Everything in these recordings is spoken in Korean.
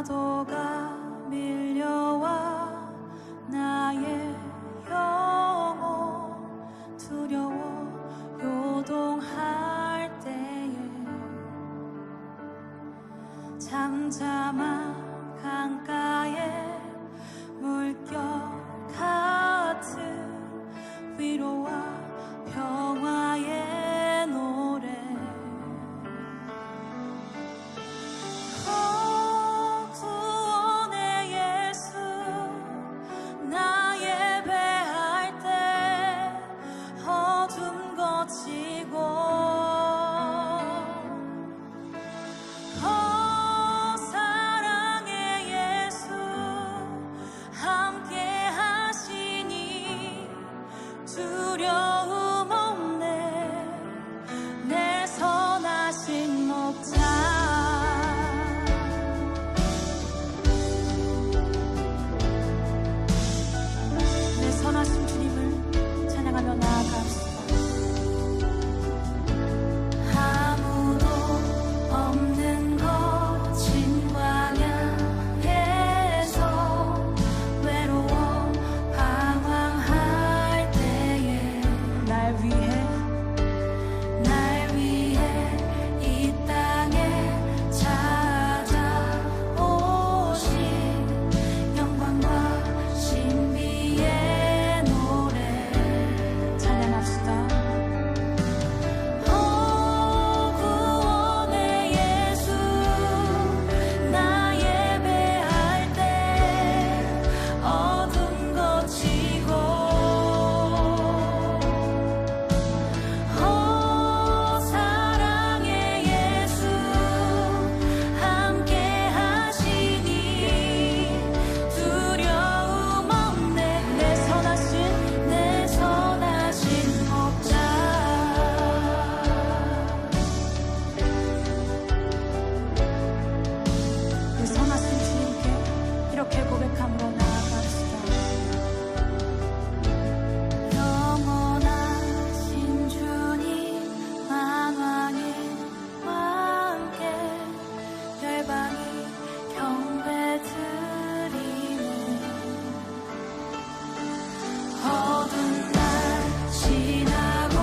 파도가 밀려와 나의 영혼 두려워 요동할 때에 잠잠한 강가에 물결 같은 위로와 평화의 노래 구원의 예수 나 예배할 때 어둠 거치고 사랑의 예수 함께 하시니 두려움 없네 내 선하신 목자 내 선하신 주님을 찬양하며 나아갑시다. 아무도 없는 거친 광야에서 외로워 방황할 때에 날 위해 이 땅에 찾아오신 영광과 신비의 노래 찬양합시다. 구원의 예수 나 예배할 때 어둠 거치고 사랑의 예수 함께 하시니 두려움 없네 내 선하신 목자 그 선하신 주님께 이렇게 고백함으로 나아갑시다. 영원하신 주님 만왕의 왕께 열방이 경배 드리네 어두운 날 지나고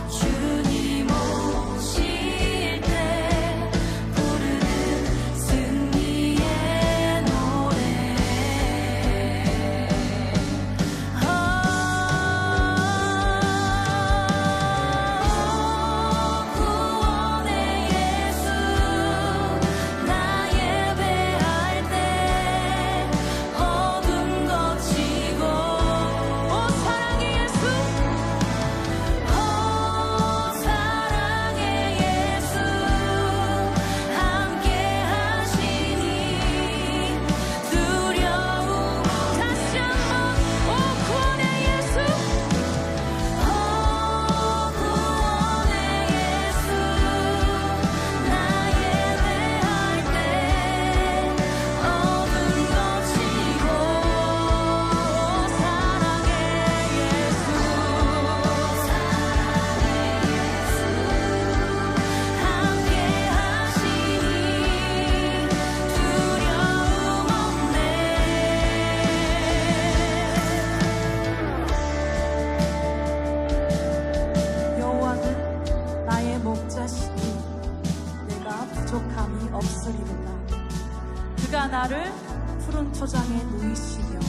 주님 오실 때 부르는 승리의 노래 구원의 예수 나 예배할 때 어둠 거치고 사랑의 예수 사랑의 예수 함께 하시니 두려움 다시 한번 구원의 예수 구원의 예수 나 예배할 때 어둠 거치고 사랑의 예수 함께 하시니 두려움 없네 여호와는 나의 목자시니 내가 부족함이 없으리로다. 그가 나를 푸른 초장에 누이시며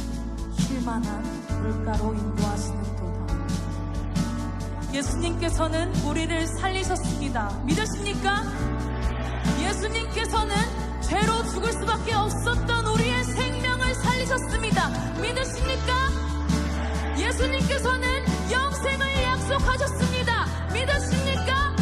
쉴만한 물가로 인도하시는도다. 예수님께서는 우리를 살리셨습니다. 믿으십니까? 예수님께서는 죄로 죽을 수밖에 없었던 우리의 생명을 살리셨습니다. 믿으십니까? 예수님께서는 영생을 약속하셨습니다. 믿으십니까?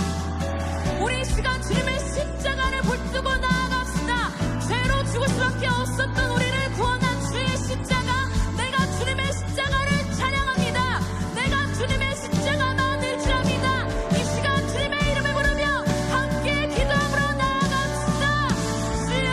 우리 이 시간 주님의 십자가를 붙들고 나아갑시다. 죄로 죽을 수밖에 없었던 우리를 구원한 주의 십자가 내가 주님의 십자가를 찬양합니다. 내가 주님의 십자가만 의지합니다. 이 시간 주님의 이름을 부르며 함께 기도함으로 나아갑시다. 주여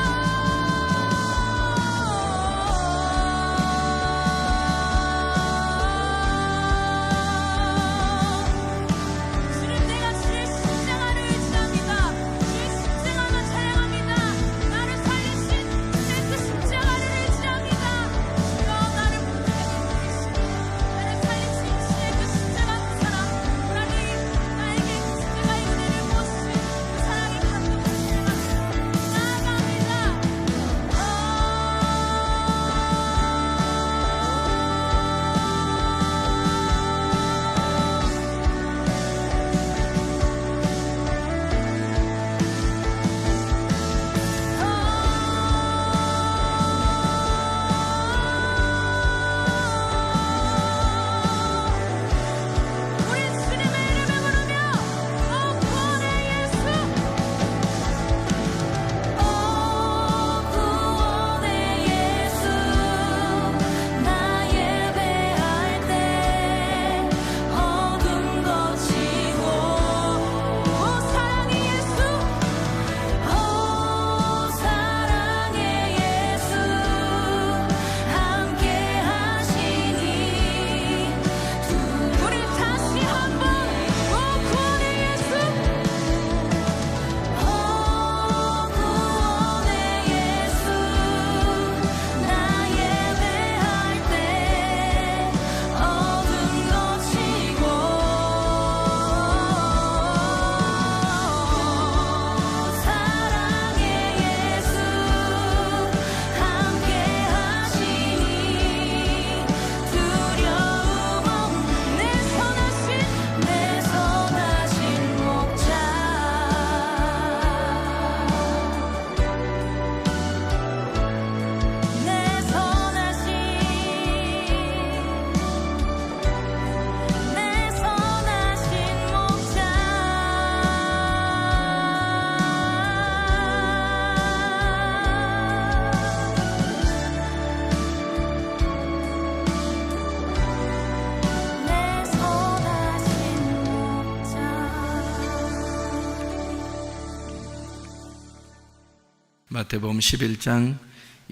마태복음 11장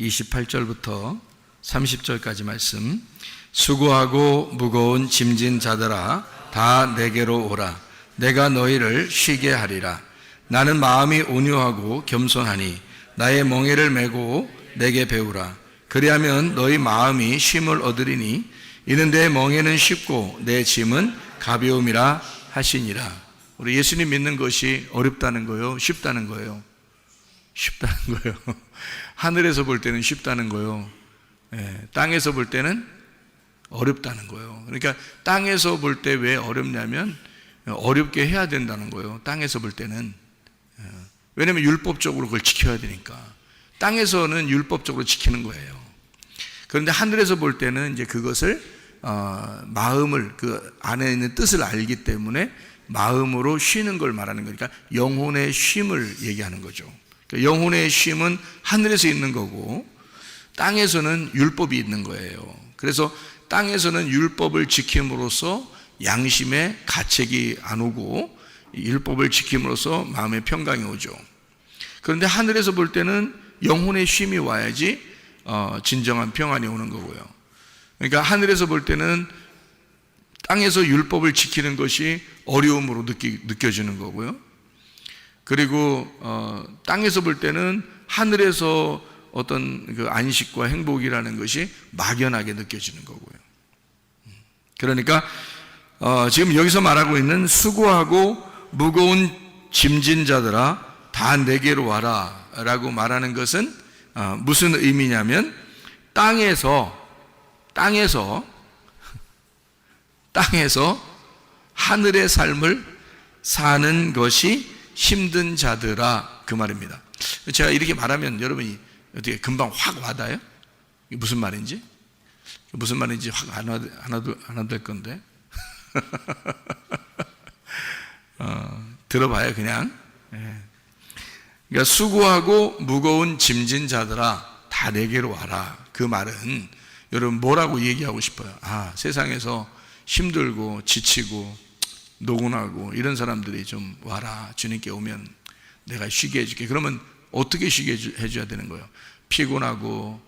28절부터 30절까지 말씀. 수고하고 무거운 짐진 자들아 다 내게로 오라. 내가 너희를 쉬게 하리라. 나는 마음이 온유하고 겸손하니 나의 멍에를 메고 내게 배우라. 그리하면 너희 마음이 쉼을 얻으리니 이는 내 멍에는 쉽고 내 짐은 가벼움이라 하시니라. 우리 예수님 믿는 것이 어렵다는 거예요? 쉽다는 거예요? 쉽다는 거예요. 하늘에서 볼 때는 쉽다는 거예요. 땅에서 볼 때는 어렵다는 거예요. 그러니까 땅에서 볼 때 왜 어렵냐면 어렵게 해야 된다는 거예요. 땅에서 볼 때는. 왜냐하면 율법적으로 그걸 지켜야 되니까. 땅에서는 율법적으로 지키는 거예요. 그런데 하늘에서 볼 때는 이제 그것을 마음을, 그 안에 있는 뜻을 알기 때문에 마음으로 쉬는 걸 말하는 거니까 영혼의 쉼을 얘기하는 거죠. 그러니까 영혼의 쉼은 하늘에서 있는 거고 땅에서는 율법이 있는 거예요. 그래서 땅에서는 율법을 지킴으로써 양심에 가책이 안 오고 율법을 지킴으로써 마음의 평강이 오죠. 그런데 하늘에서 볼 때는 영혼의 쉼이 와야지 진정한 평안이 오는 거고요. 그러니까 하늘에서 볼 때는 땅에서 율법을 지키는 것이 어려움으로 느껴지는 거고요. 그리고 땅에서 볼 때는 하늘에서 어떤 그 안식과 행복이라는 것이 막연하게 느껴지는 거고요. 그러니까 지금 여기서 말하고 있는 수고하고 무거운 짐진 자들아 다 내게로 와라 라고 말하는 것은 무슨 의미냐면 땅에서 하늘의 삶을 사는 것이 힘든 자들아, 그 말입니다. 제가 이렇게 말하면 여러분이 어떻게 금방 확 와닿아요? 이게 무슨 말인지 확 안 와닿을 건데 들어봐요 그냥. 그러니까 수고하고 무거운 짐진 자들아 다 내게로 와라. 그 말은 여러분 뭐라고 얘기하고 싶어요? 세상에서 힘들고 지치고 노곤하고 이런 사람들이 좀 와라. 주님께 오면 내가 쉬게 해줄게. 그러면 어떻게 쉬게 해줘야 되는 거예요? 피곤하고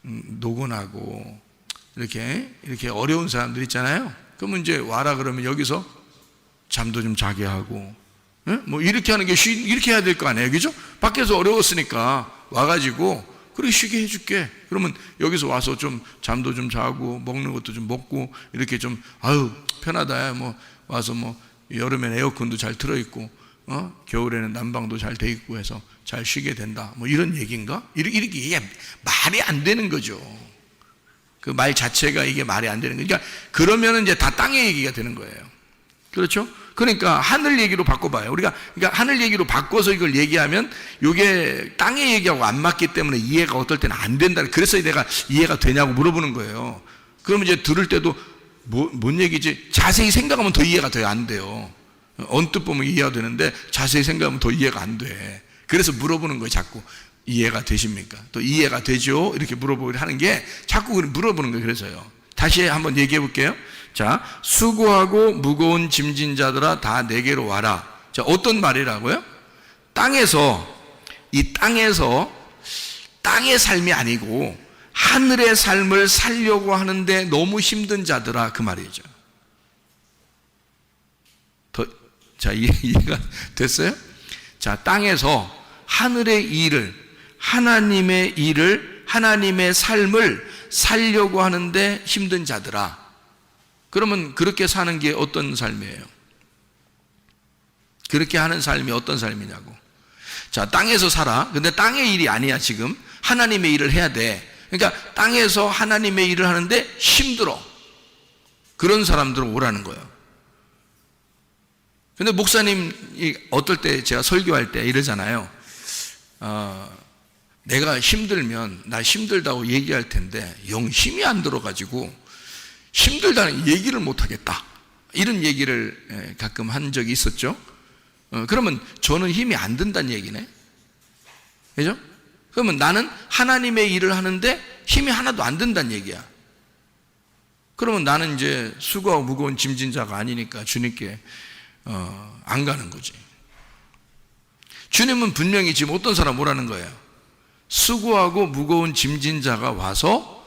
노곤하고 이렇게 어려운 사람들 있잖아요. 그러면 이제 와라 그러면 여기서 잠도 좀 자게 하고 뭐 이렇게 하는 게 이렇게 해야 될 거 아니에요, 그죠? 밖에서 어려웠으니까 와가지고 그래 쉬게 해줄게. 그러면 여기서 와서 좀 잠도 좀 자고 먹는 것도 좀 먹고 이렇게 좀 편하다. 뭐 와서 뭐 여름엔 에어컨도 잘 틀어 있고 겨울에는 난방도 잘 돼 있고 해서 잘 쉬게 된다. 뭐 이런 얘기인가? 이렇게 이게 말이 안 되는 거죠. 그 말 자체가 이게 말이 안 되는 거니까. 그러니까 그러면은 이제 다 땅의 얘기가 되는 거예요. 그렇죠? 그러니까 하늘 얘기로 바꿔봐요. 그러니까 하늘 얘기로 바꿔서 이걸 얘기하면 이게 땅의 얘기하고 안 맞기 때문에 이해가 어떨 때는 안 된다. 그래서 내가 이해가 되냐고 물어보는 거예요. 그러면 이제 들을 때도 뭔 얘기지? 자세히 생각하면 더 이해가 더 안 돼요. 언뜻 보면 이해가 되는데 자세히 생각하면 더 이해가 안 돼. 그래서 물어보는 거예요. 자꾸 이해가 되십니까? 또 이해가 되죠? 이렇게 물어보기를 하는 게 자꾸 물어보는 거예요. 그래서요. 다시 한번 얘기해 볼게요. 자, 수고하고 무거운 짐진 자들아 다 내게로 와라. 자, 어떤 말이라고요? 땅의 삶이 아니고 하늘의 삶을 살려고 하는데 너무 힘든 자들아, 그 말이죠. 자, 이해가 됐어요? 자, 땅에서 하늘의 일을, 하나님의 삶을 살려고 하는데 힘든 자들아. 그러면 그렇게 사는 게 어떤 삶이에요? 그렇게 하는 삶이 어떤 삶이냐고. 자, 땅에서 살아. 근데 땅의 일이 아니야, 지금. 하나님의 일을 해야 돼. 그러니까 땅에서 하나님의 일을 하는데 힘들어. 그런 사람들은 오라는 거예요. 근데 목사님이 어떨 때 제가 설교할 때 이러잖아요. 내가 힘들면 나 힘들다고 얘기할 텐데 영 힘이 안 들어가지고 힘들다는 얘기를 못 하겠다. 이런 얘기를 가끔 한 적이 있었죠. 그러면 저는 힘이 안 든다는 얘기네. 그죠? 그러면 나는 하나님의 일을 하는데 힘이 하나도 안 든다는 얘기야. 그러면 나는 이제 수고하고 무거운 짐진 자가 아니니까 주님께 안 가는 거지. 주님은 분명히 지금 어떤 사람 오라는 거예요? 수고하고 무거운 짐진 자가 와서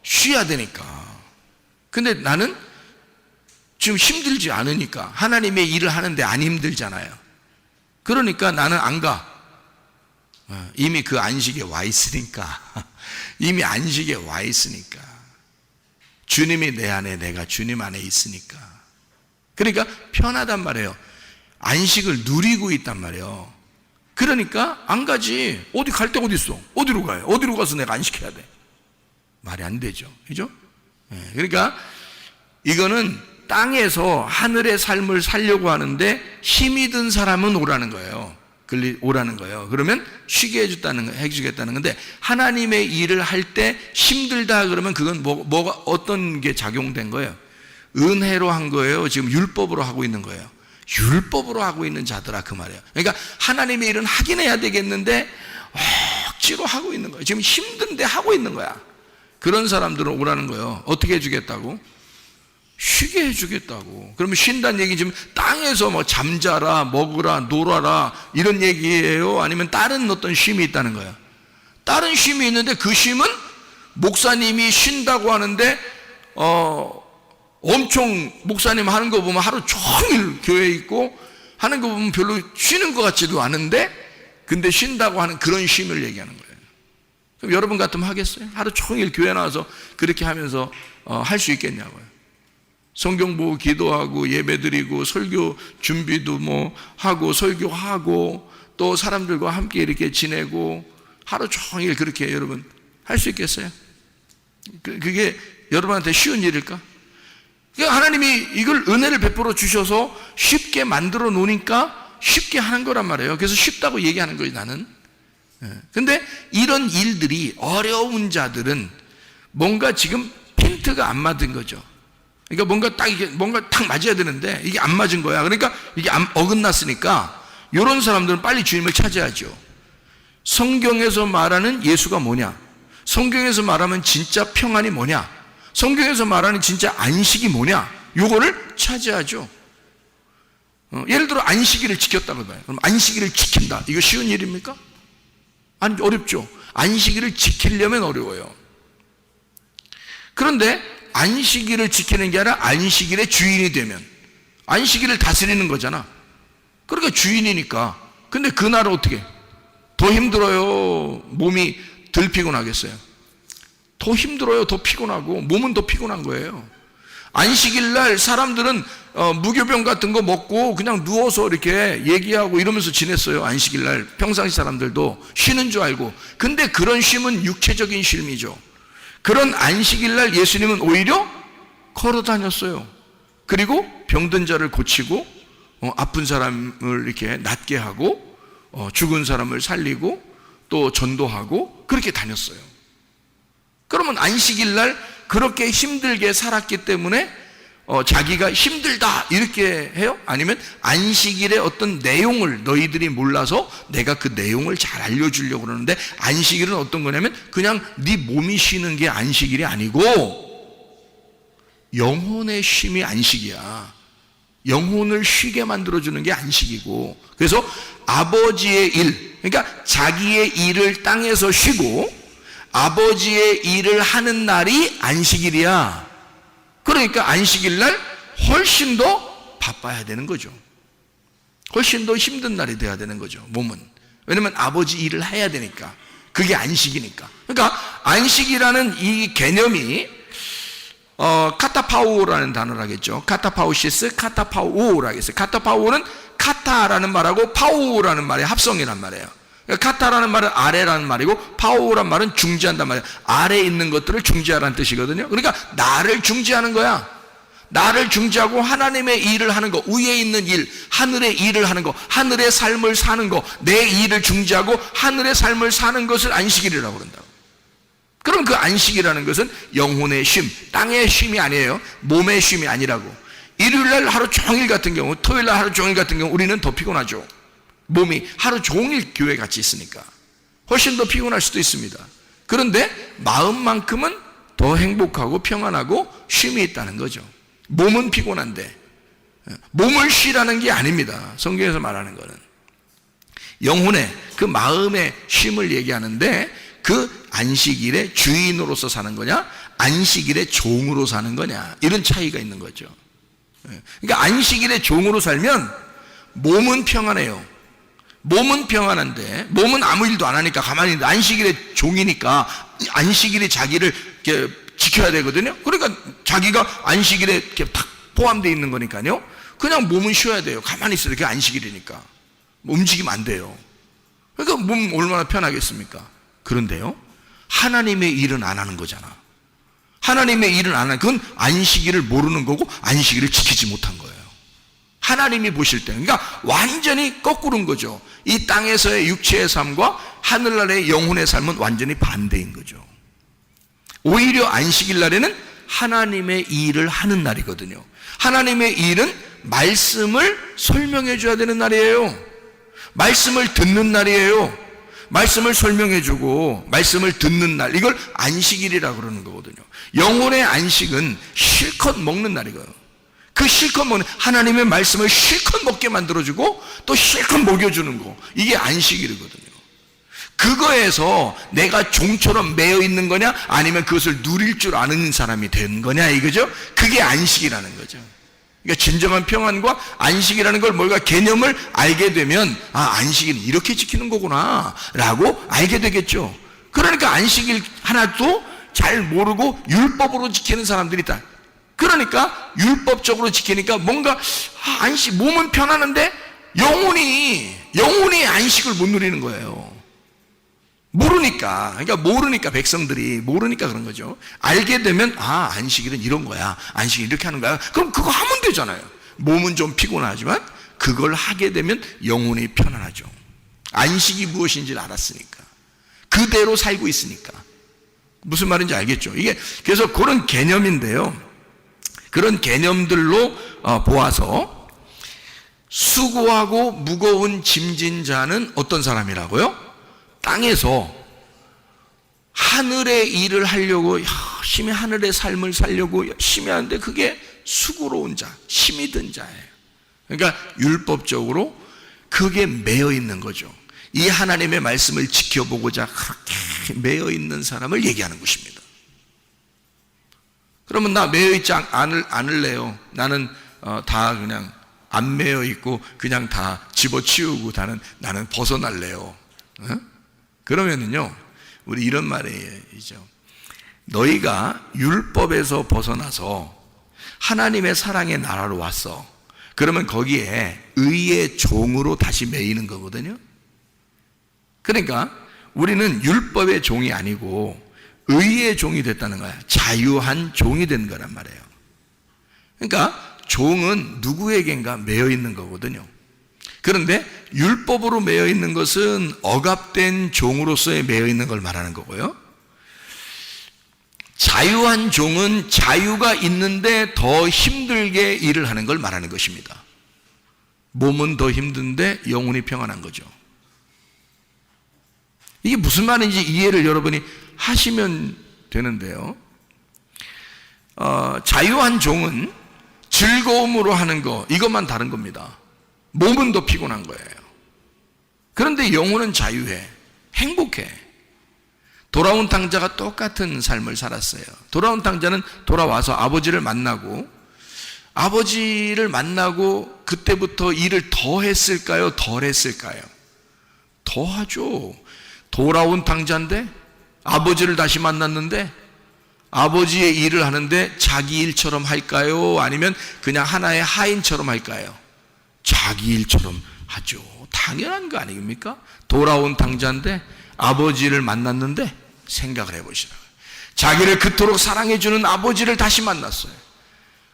쉬어야 되니까. 근데 나는 지금 힘들지 않으니까, 하나님의 일을 하는데 안 힘들잖아요. 그러니까 나는 안 가. 이미 그 안식에 와 있으니까. 이미 안식에 와 있으니까. 주님이 내 안에, 내가 주님 안에 있으니까. 그러니까 편하단 말이에요. 안식을 누리고 있단 말이에요. 그러니까 안 가지. 어디 갈 데 어디 있어? 어디로 가요? 어디로 가서 내가 안식해야 돼? 말이 안 되죠. 그죠? 그러니까 이거는 땅에서 하늘의 삶을 살려고 하는데 힘이 든 사람은 오라는 거예요. 오라는 거예요. 그러면 쉬게 해주겠다는 건데, 하나님의 일을 할 때 힘들다 그러면 그건 뭐가 어떤 게 작용된 거예요? 은혜로 한 거예요? 지금 율법으로 하고 있는 거예요? 율법으로 하고 있는 자들아, 그 말이에요. 그러니까 하나님의 일은 하긴 해야 되겠는데 억지로 하고 있는 거예요. 지금 힘든데 하고 있는 거야. 그런 사람들은 오라는 거예요. 어떻게 해주겠다고? 쉬게 해주겠다고. 그러면 쉰다는 얘기 지금 땅에서 뭐 잠자라, 먹으라, 놀아라 이런 얘기예요? 아니면 다른 어떤 쉼이 있다는 거예요? 다른 쉼이 있는데, 그 쉼은 목사님이 쉰다고 하는데 엄청 목사님 하는 거 보면 하루 종일 교회에 있고 하는 거 보면 별로 쉬는 것 같지도 않은데, 근데 쉰다고 하는 그런 쉼을 얘기하는 거예요. 그럼 여러분 같으면 하겠어요? 하루 종일 교회 나와서 그렇게 하면서 할 수 있겠냐고요. 성경 보고 기도하고 예배드리고 설교 준비도 뭐 하고 설교하고 또 사람들과 함께 이렇게 지내고 하루 종일 그렇게 여러분 할 수 있겠어요? 그게 여러분한테 쉬운 일일까? 하나님이 이걸 은혜를 베풀어 주셔서 쉽게 만들어 놓으니까 쉽게 하는 거란 말이에요. 그래서 쉽다고 얘기하는 거예요, 나는. 근데 이런 일들이 어려운 자들은 뭔가 지금 핀트가 안 맞은 거죠. 그러니까 뭔가 딱 맞아야 되는데 이게 안 맞은 거야. 그러니까 이게 어긋났으니까 이런 사람들은 빨리 주님을 찾아야죠. 성경에서 말하는 예수가 뭐냐? 성경에서 말하면 진짜 평안이 뭐냐? 성경에서 말하는 진짜 안식이 뭐냐? 요거를 찾아야죠. 예를 들어 안식일을 지켰다고 봐요. 그럼 안식일을 지킨다. 이거 쉬운 일입니까? 아니, 어렵죠. 안식일을 지키려면 어려워요. 그런데 안식일을 지키는 게 아니라 안식일의 주인이 되면, 안식일을 다스리는 거잖아. 그러니까 주인이니까. 근데 그날은 어떻게? 더 힘들어요? 몸이 덜 피곤하겠어요? 더 힘들어요? 더 피곤하고 몸은 더 피곤한 거예요. 안식일 날 사람들은 무교병 같은 거 먹고 그냥 누워서 이렇게 얘기하고 이러면서 지냈어요. 안식일 날 평상시 사람들도 쉬는 줄 알고. 근데 그런 쉼은 육체적인 쉼이죠. 그런 안식일 날 예수님은 오히려 걸어 다녔어요. 그리고 병든 자를 고치고 아픈 사람을 이렇게 낫게 하고 죽은 사람을 살리고 또 전도하고 그렇게 다녔어요. 그러면 안식일 날 그렇게 힘들게 살았기 때문에 자기가 힘들다 이렇게 해요? 아니면 안식일의 어떤 내용을 너희들이 몰라서 내가 그 내용을 잘 알려주려고 그러는데, 안식일은 어떤 거냐면 그냥 네 몸이 쉬는 게 안식일이 아니고 영혼의 쉼이 안식이야. 영혼을 쉬게 만들어주는 게 안식이고, 그래서 아버지의 일, 그러니까 자기의 일을 땅에서 쉬고 아버지의 일을 하는 날이 안식일이야. 그러니까 안식일 날 훨씬 더 바빠야 되는 거죠. 훨씬 더 힘든 날이 돼야 되는 거죠, 몸은. 왜냐면 아버지 일을 해야 되니까. 그게 안식이니까. 그러니까 안식이라는 이 개념이 카타파오라는 단어를 하겠죠. 카타파오시스, 카타파오라고 했어요. 카타파오는 카타라는 말하고 파오라는 말의 합성이란 말이에요. 카타라는 말은 아래라는 말이고 파오란 말은 중지한단 말이에요. 아래에 있는 것들을 중지하라는 뜻이거든요. 그러니까 나를 중지하는 거야. 나를 중지하고 하나님의 일을 하는 거, 위에 있는 일, 하늘의 일을 하는 거, 하늘의 삶을 사는 거, 내 일을 중지하고 하늘의 삶을 사는 것을 안식일이라고 그런다고. 그럼 그 안식이라는 것은 영혼의 쉼, 땅의 쉼이 아니에요. 몸의 쉼이 아니라고. 일요일날 하루 종일 같은 경우, 토요일날 하루 종일 같은 경우 우리는 더 피곤하죠. 몸이 하루 종일 교회 같이 있으니까 훨씬 더 피곤할 수도 있습니다. 그런데 마음만큼은 더 행복하고 평안하고 쉼이 있다는 거죠. 몸은 피곤한데 몸을 쉬라는 게 아닙니다. 성경에서 말하는 거는 영혼의 그 마음의 쉼을 얘기하는데, 그 안식일의 주인으로서 사는 거냐, 안식일의 종으로 사는 거냐, 이런 차이가 있는 거죠. 그러니까 안식일의 종으로 살면 몸은 평안해요. 몸은 평안한데, 몸은 아무 일도 안 하니까 가만히 있는데, 안식일의 종이니까 안식일이 자기를 이렇게 지켜야 되거든요. 그러니까 자기가 안식일에 이렇게 탁 포함되어 있는 거니까요, 그냥 몸은 쉬어야 돼요. 가만히 있어요. 그게 안식일이니까 움직이면 안 돼요. 그러니까 몸 얼마나 편하겠습니까? 그런데요, 하나님의 일은 안 하는 거잖아. 하나님의 일은 안 하는, 그건 안식일을 모르는 거고 안식일을 지키지 못한 거예요. 하나님이 보실 때, 그러니까 완전히 거꾸로인 거죠. 이 땅에서의 육체의 삶과 하늘나라의 영혼의 삶은 완전히 반대인 거죠. 오히려 안식일 날에는 하나님의 일을 하는 날이거든요. 하나님의 일은 말씀을 설명해 줘야 되는 날이에요. 말씀을 듣는 날이에요. 말씀을 설명해 주고 말씀을 듣는 날, 이걸 안식일이라고 그러는 거거든요. 영혼의 안식은 실컷 먹는 날이거든요. 그 실컷 먹는, 하나님의 말씀을 실컷 먹게 만들어주고 또 실컷 먹여주는 거, 이게 안식일이거든요. 그거에서 내가 종처럼 매여 있는 거냐, 아니면 그것을 누릴 줄 아는 사람이 된 거냐, 이거죠. 그게 안식이라는 거죠. 그러니까 진정한 평안과 안식이라는 걸, 뭔가 개념을 알게 되면, 아, 안식일은 이렇게 지키는 거구나 라고 알게 되겠죠. 그러니까 안식일 하나도 잘 모르고 율법으로 지키는 사람들이 있다. 그러니까 율법적으로 지키니까 뭔가 안식, 몸은 편하는데 영혼이 안식을 못 누리는 거예요. 모르니까. 그러니까 모르니까, 백성들이 모르니까 그런 거죠. 알게 되면, 아, 안식일은 이런 거야, 안식일 이렇게 하는 거야, 그럼 그거 하면 되잖아요. 몸은 좀 피곤하지만 그걸 하게 되면 영혼이 편안하죠. 안식이 무엇인지를 알았으니까, 그대로 살고 있으니까. 무슨 말인지 알겠죠? 이게 그래서 그런 개념인데요, 그런 개념들로 보아서 수고하고 무거운 짐진 자는 어떤 사람이라고요? 땅에서 하늘의 일을 하려고 열심히 하늘의 삶을 살려고 열심히 하는데, 그게 수고로운 자, 힘이 든 자예요. 그러니까 율법적으로 그게 매여 있는 거죠. 이 하나님의 말씀을 지켜보고자 그렇게 매여 있는 사람을 얘기하는 것입니다. 그러면 나 매여 있지 않을래요. 나는 다 그냥 안 매여 있고 그냥 다 집어치우고 나는 벗어날래요. 그러면은요, 우리 이런 말이죠. 너희가 율법에서 벗어나서 하나님의 사랑의 나라로 왔어. 그러면 거기에 의의 종으로 다시 매이는 거거든요. 그러니까 우리는 율법의 종이 아니고 의의 종이 됐다는 거야. 자유한 종이 된 거란 말이에요. 그러니까 종은 누구에겐가 매여 있는 거거든요. 그런데 율법으로 매여 있는 것은 억압된 종으로서의 매여 있는 걸 말하는 거고요. 자유한 종은 자유가 있는데 더 힘들게 일을 하는 걸 말하는 것입니다. 몸은 더 힘든데 영혼이 평안한 거죠. 이게 무슨 말인지 이해를 여러분이 하시면 되는데요, 자유한 종은 즐거움으로 하는 거, 이것만 다른 겁니다. 몸은 더 피곤한 거예요. 그런데 영혼은 자유해, 행복해. 돌아온 탕자가 똑같은 삶을 살았어요. 돌아온 탕자는 돌아와서 아버지를 만나고 그때부터 일을 더 했을까요, 덜 했을까요? 더 하죠. 돌아온 탕자인데 아버지를 다시 만났는데 아버지의 일을 하는데 자기 일처럼 할까요, 아니면 그냥 하나의 하인처럼 할까요? 자기 일처럼 하죠. 당연한 거 아닙니까? 돌아온 탕자인데 아버지를 만났는데, 생각을 해보시라고요. 자기를 그토록 사랑해주는 아버지를 다시 만났어요.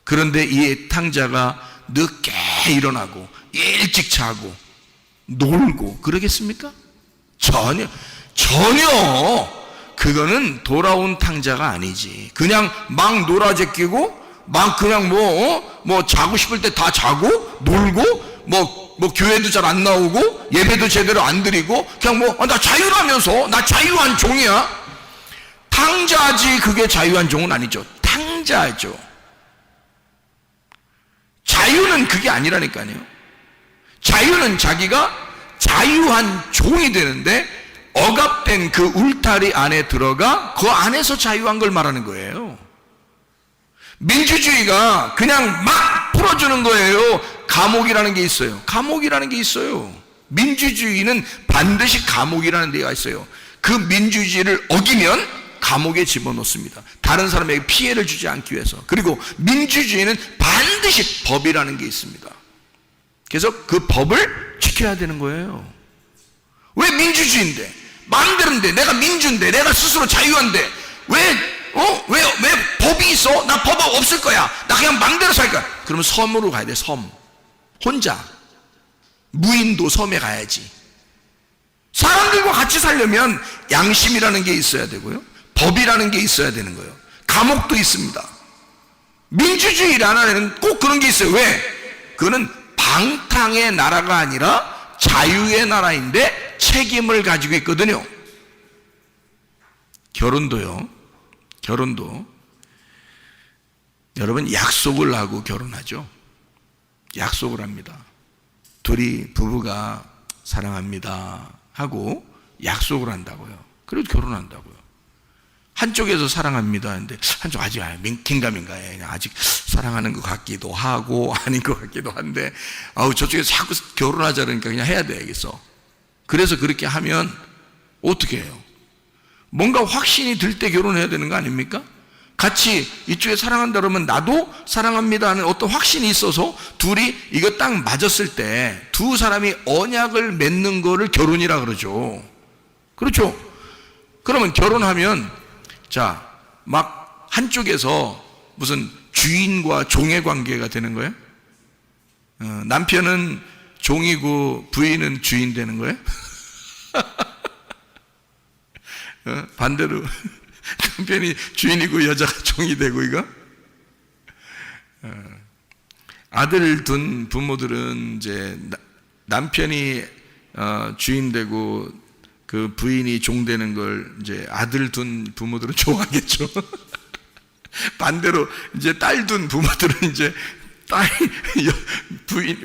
그런데 이 탕자가 늦게 일어나고 일찍 자고 놀고 그러겠습뭐 전혀 그거는 돌아온 탕자가 아니지. 그냥 막 놀아제끼고 막 그냥 뭐 자고 싶을 때 다 자고 놀고 뭐 교회도 잘 안 나오고 예배도 제대로 안 드리고 그냥 나 자유라면서 나 자유한 종이야. 탕자지. 그게 자유한 종은 아니죠. 탕자죠. 자유는 그게 아니라니까요. 자유는 자기가 자유한 종이 되는데 억압된 그 울타리 안에 들어가 그 안에서 자유한 걸 말하는 거예요. 민주주의가 그냥 막 풀어주는 거예요. 감옥이라는 게 있어요. 감옥이라는 게 있어요. 민주주의는 반드시 감옥이라는 데가 있어요. 그 민주주의를 어기면 감옥에 집어넣습니다. 다른 사람에게 피해를 주지 않기 위해서. 그리고 민주주의는 반드시 법이라는 게 있습니다. 그래서 그 법을 지켜야 되는 거예요. 왜 민주주의인데, 마음대로인데, 내가 민주인데, 내가 스스로 자유한데 왜 법이 있어? 나 법 없을 거야. 나 그냥 마음대로 살 거야. 그러면 섬으로 가야 돼. 섬. 혼자 무인도 섬에 가야지. 사람들과 같이 살려면 양심이라는 게 있어야 되고요, 법이라는 게 있어야 되는 거예요. 감옥도 있습니다. 민주주의라는 꼭 그런 게 있어요. 왜? 그거는 방탕의 나라가 아니라 자유의 나라인데 책임을 가지고 있거든요. 결혼도요. 결혼도 여러분 약속을 하고 결혼하죠. 약속을 합니다. 둘이 부부가 사랑합니다 하고 약속을 한다고요. 그래도 결혼한다고요. 한쪽에서 사랑합니다 하는데 한쪽 아직 긴가민가 아직 사랑하는 것 같기도 하고 아닌 것 같기도 한데 저쪽에서 자꾸 결혼하자 그러니까 그냥 해야 되겠어. 그래서 그렇게 하면 어떻게 해요? 뭔가 확신이 들 때 결혼해야 되는 거 아닙니까? 같이 이쪽에 사랑한다 그러면 나도 사랑합니다 하는 어떤 확신이 있어서 둘이 이거 딱 맞았을 때 두 사람이 언약을 맺는 거를 결혼이라 그러죠. 그렇죠? 그러면 결혼하면 자, 막 한쪽에서 무슨 주인과 종의 관계가 되는 거예요? 남편은 종이고 부인은 주인 되는 거예요? 반대로 남편이 주인이고 여자가 종이 되고 이거? 아들 둔 부모들은 이제 남편이 주인 되고 그 부인이 종 되는 걸 이제 아들 둔 부모들은 좋아하겠죠. 반대로 이제 딸 둔 부모들은 이제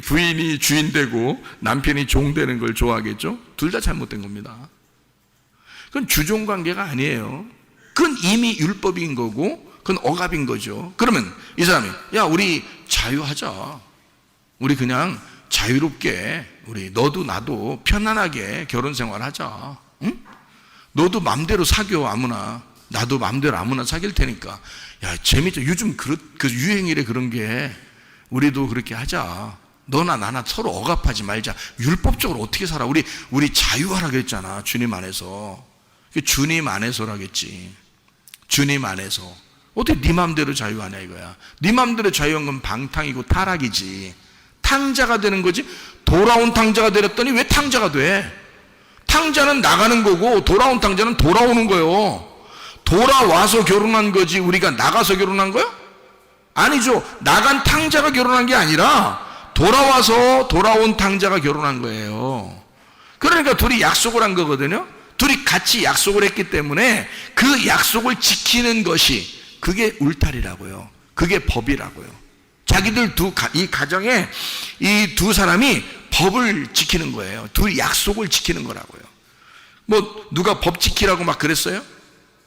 부인이 주인 되고 남편이 종 되는 걸 좋아하겠죠. 둘 다 잘못된 겁니다. 그건 주종 관계가 아니에요. 그건 이미 율법인 거고 그건 억압인 거죠. 그러면 이 사람이 야 우리 자유하자. 우리 그냥 자유롭게 우리 너도 나도 편안하게 결혼 생활하자. 응? 너도 맘대로 사겨 아무나. 나도 맘대로 아무나 사귈 테니까. 야 재밌죠. 요즘 그 유행이래 그런 게. 우리도 그렇게 하자. 너나 나나 서로 억압하지 말자. 율법적으로 어떻게 살아? 우리 자유하라 그랬잖아. 주님 안에서. 주님 안에서라겠지. 주님 안에서. 어떻게 네 맘대로 자유하냐 이거야. 네 맘대로 자유한 건 방탕이고 타락이지. 탕자가 되는 거지. 돌아온 탕자가 되렸더니 왜 탕자가 돼? 탕자는 나가는 거고 돌아온 탕자는 돌아오는 거예요. 돌아와서 결혼한 거지 우리가 나가서 결혼한 거야? 아니죠. 나간 탕자가 결혼한 게 아니라 돌아와서 돌아온 탕자가 결혼한 거예요. 그러니까 둘이 약속을 한 거거든요. 둘이 같이 약속을 했기 때문에 그 약속을 지키는 것이 그게 울타리라고요. 그게 법이라고요. 자기들 이 가정에 이 두 사람이 법을 지키는 거예요. 둘이 약속을 지키는 거라고요. 뭐 누가 법 지키라고 막 그랬어요?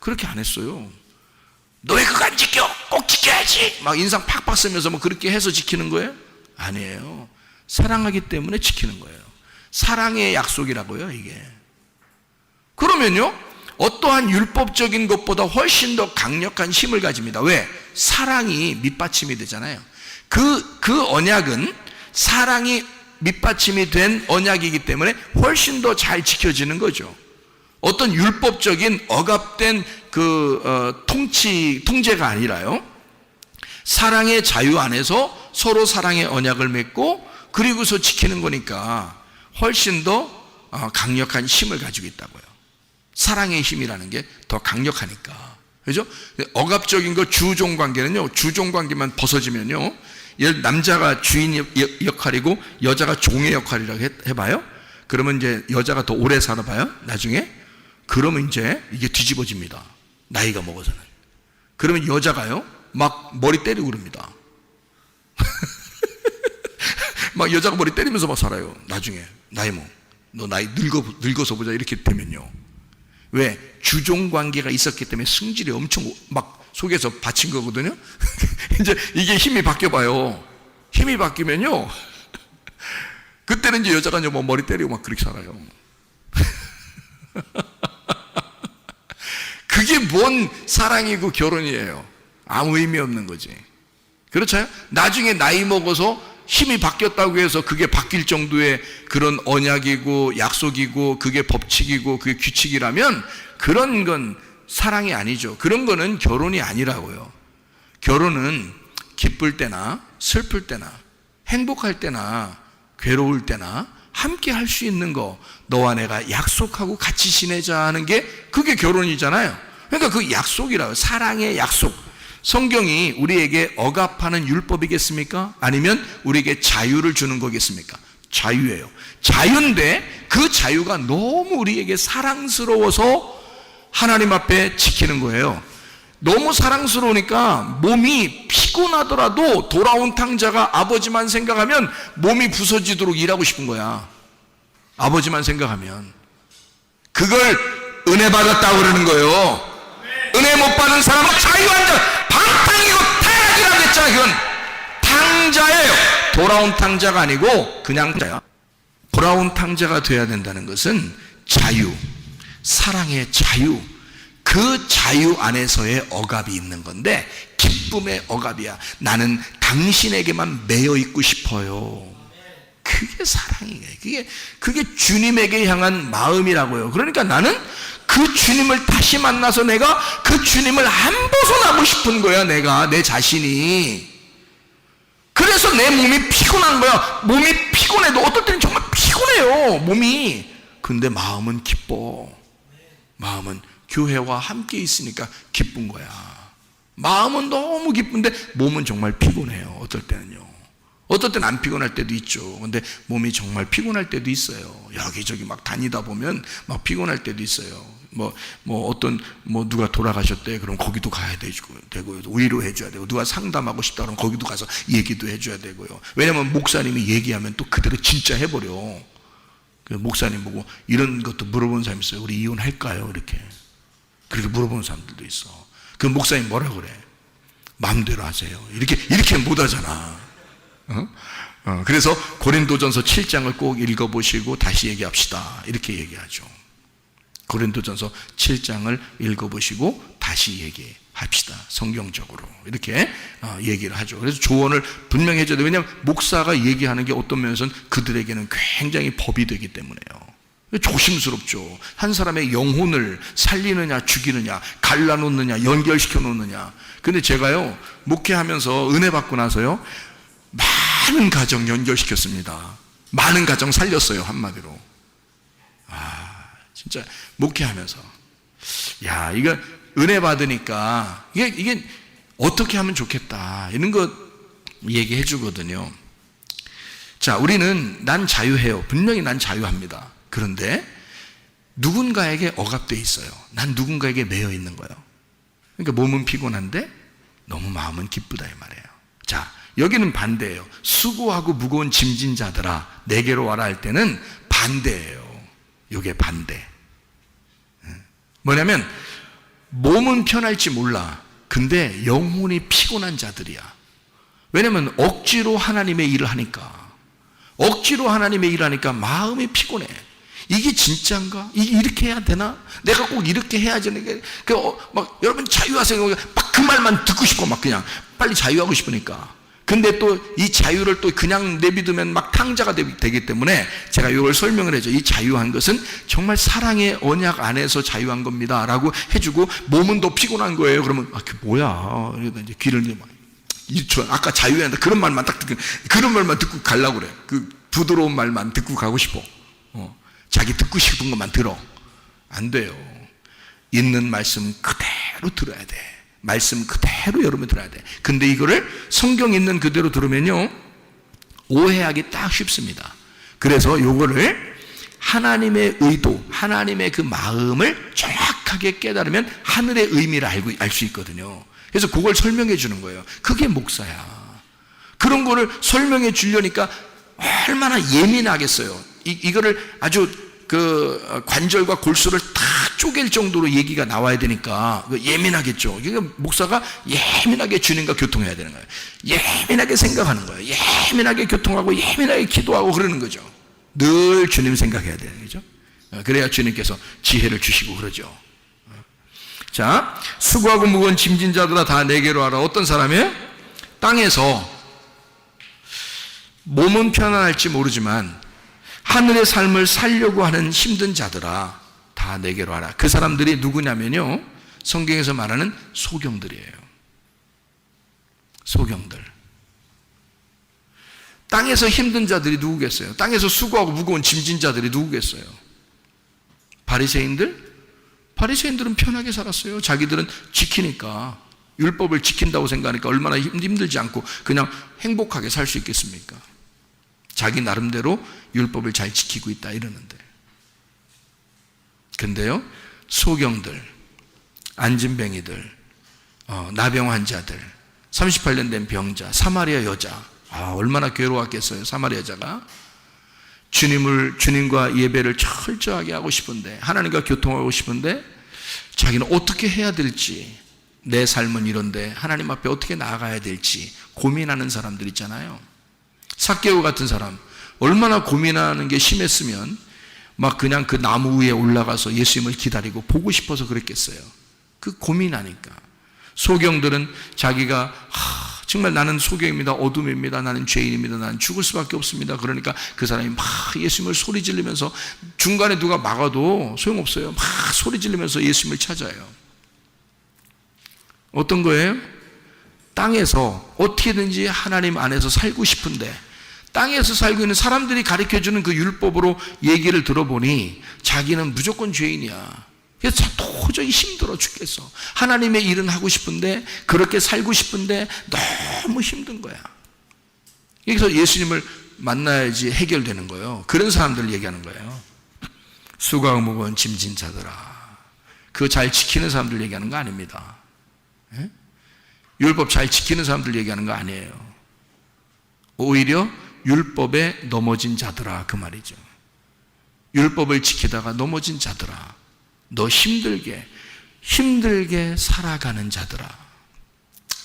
그렇게 안 했어요. 너 왜 그거 안 지켜? 꼭 지켜야지. 막 인상 팍팍 쓰면서 뭐 그렇게 해서 지키는 거예요? 아니에요. 사랑하기 때문에 지키는 거예요. 사랑의 약속이라고요, 이게. 그러면요, 어떠한 율법적인 것보다 훨씬 더 강력한 힘을 가집니다. 왜? 사랑이 밑받침이 되잖아요. 그 언약은 사랑이 밑받침이 된 언약이기 때문에 훨씬 더 잘 지켜지는 거죠. 어떤 율법적인 억압된 통제가 아니라요. 사랑의 자유 안에서 서로 사랑의 언약을 맺고 그리고서 지키는 거니까 훨씬 더 강력한 힘을 가지고 있다고요. 사랑의 힘이라는 게 더 강력하니까. 그죠? 억압적인 거 주종 관계는요. 주종 관계만 벗어지면요. 남자가 주인 역할이고 여자가 종의 역할이라고 해봐요. 그러면 이제 여자가 더 오래 살아봐요. 나중에. 그러면 이제 이게 뒤집어집니다. 나이가 먹어서는. 그러면 여자가요. 막 머리 때리고 그럽니다. 막 여자가 머리 때리면서 막 살아요. 나중에. 나이 먹. 너 나이 늙어서 보자 이렇게 되면요. 왜? 주종 관계가 있었기 때문에 승질이 엄청 막 속에서 받친 거거든요. 이제 이게 힘이 바뀌어봐요. 힘이 바뀌면요. 그때는 이제 여자가 이제 뭐 머리 때리고 막 그렇게 살아요. 그게 뭔 사랑이고 결혼이에요. 아무 의미 없는 거지. 그렇죠? 나중에 나이 먹어서 힘이 바뀌었다고 해서 그게 바뀔 정도의 그런 언약이고 약속이고 그게 법칙이고 그게 규칙이라면 그런 건 사랑이 아니죠. 그런 거는 결혼이 아니라고요. 결혼은 기쁠 때나 슬플 때나 행복할 때나 괴로울 때나 함께 할 수 있는 거, 너와 내가 약속하고 같이 지내자 하는 게 그게 결혼이잖아요. 그러니까 그 약속이라고, 사랑의 약속. 성경이 우리에게 억압하는 율법이겠습니까? 아니면 우리에게 자유를 주는 거겠습니까? 자유예요. 자유인데 그 자유가 너무 우리에게 사랑스러워서 하나님 앞에 지키는 거예요. 너무 사랑스러우니까 몸이 피곤하더라도 돌아온 탕자가 아버지만 생각하면 몸이 부서지도록 일하고 싶은 거야. 아버지만 생각하면. 그걸 은혜 받았다고 그러는 거예요. 은혜 못 받은 사람은 자유한 자, 방탕이고 타락이라고 했잖아요. 그건 탕자예요. 돌아온 탕자가 아니고 그냥 탕자야. 돌아온 탕자가 돼야 된다는 것은 자유, 사랑의 자유, 그 자유 안에서의 억압이 있는 건데 기쁨의 억압이야. 나는 당신에게만 매여 있고 싶어요. 그게 사랑이에요. 그게 주님에게 향한 마음이라고요. 그러니까 나는 그 주님을 다시 만나서 내가 그 주님을 안 벗어나고 싶은 거야. 내가 내 자신이. 그래서 내 몸이 피곤한 거야. 몸이 피곤해도 어떨 때는 정말 피곤해요, 몸이. 근데 마음은 기뻐. 마음은 교회와 함께 있으니까 기쁜 거야. 마음은 너무 기쁜데 몸은 정말 피곤해요. 어떨 때는요. 어떨 때는 안 피곤할 때도 있죠. 근데 몸이 정말 피곤할 때도 있어요. 여기저기 막 다니다 보면 막 피곤할 때도 있어요. 누가 돌아가셨대. 그럼 거기도 가야 되고요. 위로해 줘야 되고, 누가 상담하고 싶다 그러면 거기도 가서 얘기도 해 줘야 되고요. 왜냐면 목사님이 얘기하면 또 그대로 진짜 해버려. 그 목사님 보고 이런 것도 물어보는 사람이 있어요. 우리 이혼할까요? 이렇게. 그렇게 물어보는 사람들도 있어. 그 목사님 뭐라 그래? 마음대로 하세요. 이렇게 못 하잖아. 그래서 고린도전서 7장을 꼭 읽어보시고 다시 얘기합시다. 이렇게 얘기하죠. 고린도전서 7장을 읽어보시고 다시 얘기합시다. 성경적으로 이렇게 얘기를 하죠. 그래서 조언을 분명히 해줘야 돼요. 왜냐하면 목사가 얘기하는 게 어떤 면에서는 그들에게는 굉장히 법이 되기 때문에요. 조심스럽죠. 한 사람의 영혼을 살리느냐 죽이느냐, 갈라놓느냐 연결시켜 놓느냐. 근데 제가요 목회하면서 은혜 받고 나서요 많은 가정 연결시켰습니다. 많은 가정 살렸어요. 한마디로. 진짜 목회하면서 야, 이거 은혜 받으니까 이게 어떻게 하면 좋겠다 이런 거 얘기해 주거든요. 자, 우리는 난 자유해요. 분명히 난 자유합니다. 그런데 누군가에게 억압되어 있어요. 난 누군가에게 매여 있는 거예요. 그러니까 몸은 피곤한데 너무 마음은 기쁘다 이 말이에요. 자, 여기는 반대예요. 수고하고 무거운 짐진 자들아 내게로 와라 할 때는 반대예요. 이게 반대. 뭐냐면 몸은 편할지 몰라. 근데 영혼이 피곤한 자들이야. 왜냐면 억지로 하나님의 일을 하니까. 억지로 하나님의 일을 하니까 마음이 피곤해. 이게 진짜인가? 이렇게 해야 되나? 내가 꼭 이렇게 해야지. 막 여러분 자유하세요. 막 그 말만 듣고 싶고 막 그냥 빨리 자유하고 싶으니까. 근데 또 이 자유를 또 그냥 내비두면 막 탕자가 되기 때문에 제가 이걸 설명을 해줘. 이 자유한 것은 정말 사랑의 언약 안에서 자유한 겁니다 라고 해주고, 몸은 더 피곤한 거예요. 그러면 그게 뭐야? 이제 귀를 막 아까 자유한다 그런 말만 딱 듣고, 그런 말만 듣고 가려고 그래. 그 부드러운 말만 듣고 가고 싶어. 자기 듣고 싶은 것만 들어. 안 돼요. 있는 말씀 그대로 들어야 돼. 말씀 그대로 여러분 들어야 돼. 근데 이거를 성경 있는 그대로 들으면요 오해하기 딱 쉽습니다. 그래서 요거를 하나님의 의도, 하나님의 그 마음을 정확하게 깨달으면 하늘의 의미를 알 수 있거든요. 그래서 그걸 설명해 주는 거예요. 그게 목사야. 그런 거를 설명해 주려니까 얼마나 예민하겠어요. 이거를 아주 그 관절과 골수를 다 쪼갤 정도로 얘기가 나와야 되니까 예민하겠죠. 그러니까 목사가 예민하게 주님과 교통해야 되는 거예요. 예민하게 생각하는 거예요. 예민하게 교통하고 예민하게 기도하고 그러는 거죠. 늘 주님 생각해야 되는 거죠. 그래야 주님께서 지혜를 주시고 그러죠. 자, 수고하고 무거운 짐진 자들아 다 내게로 와라. 어떤 사람이에요? 땅에서 몸은 편안할지 모르지만 하늘의 삶을 살려고 하는 힘든 자들아 다 내게로 와라. 그 사람들이 누구냐면요, 성경에서 말하는 소경들이에요. 소경들. 땅에서 힘든 자들이 누구겠어요? 땅에서 수고하고 무거운 짐진 자들이 누구겠어요? 바리새인들? 바리새인들은 편하게 살았어요. 자기들은 지키니까, 율법을 지킨다고 생각하니까 얼마나 힘들지 않고 그냥 행복하게 살 수 있겠습니까? 자기 나름대로 율법을 잘 지키고 있다 이러는데. 근데요, 소경들, 안진뱅이들, 나병 환자들, 38년 된 병자, 사마리아 여자, 얼마나 괴로웠겠어요. 사마리아 여자가 주님과 예배를 철저하게 하고 싶은데, 하나님과 교통하고 싶은데 자기는 어떻게 해야 될지, 내 삶은 이런데 하나님 앞에 어떻게 나아가야 될지 고민하는 사람들 있잖아요. 삭개오 같은 사람, 얼마나 고민하는 게 심했으면 막 그냥 그 나무 위에 올라가서 예수님을 기다리고 보고 싶어서 그랬겠어요. 그 고민하니까. 소경들은 자기가 정말 나는 소경입니다, 어둠입니다, 나는 죄인입니다, 나는 죽을 수밖에 없습니다. 그러니까 그 사람이 막 예수님을 소리 지르면서, 중간에 누가 막아도 소용없어요. 막 소리 지르면서 예수님을 찾아요. 어떤 거예요? 땅에서 어떻게든지 하나님 안에서 살고 싶은데, 땅에서 살고 있는 사람들이 가르쳐주는 그 율법으로 얘기를 들어보니 자기는 무조건 죄인이야. 그래서 도저히 힘들어 죽겠어. 하나님의 일은 하고 싶은데, 그렇게 살고 싶은데 너무 힘든 거야. 여기서 예수님을 만나야지 해결되는 거예요. 그런 사람들을 얘기하는 거예요. 수고하고 무거운 짐진 자들아. 그거 잘 지키는 사람들 얘기하는 거 아닙니다. 예? 율법 잘 지키는 사람들 얘기하는 거 아니에요. 오히려 율법에 넘어진 자들아, 그 말이죠. 율법을 지키다가 넘어진 자들아, 너 힘들게 살아가는 자들아,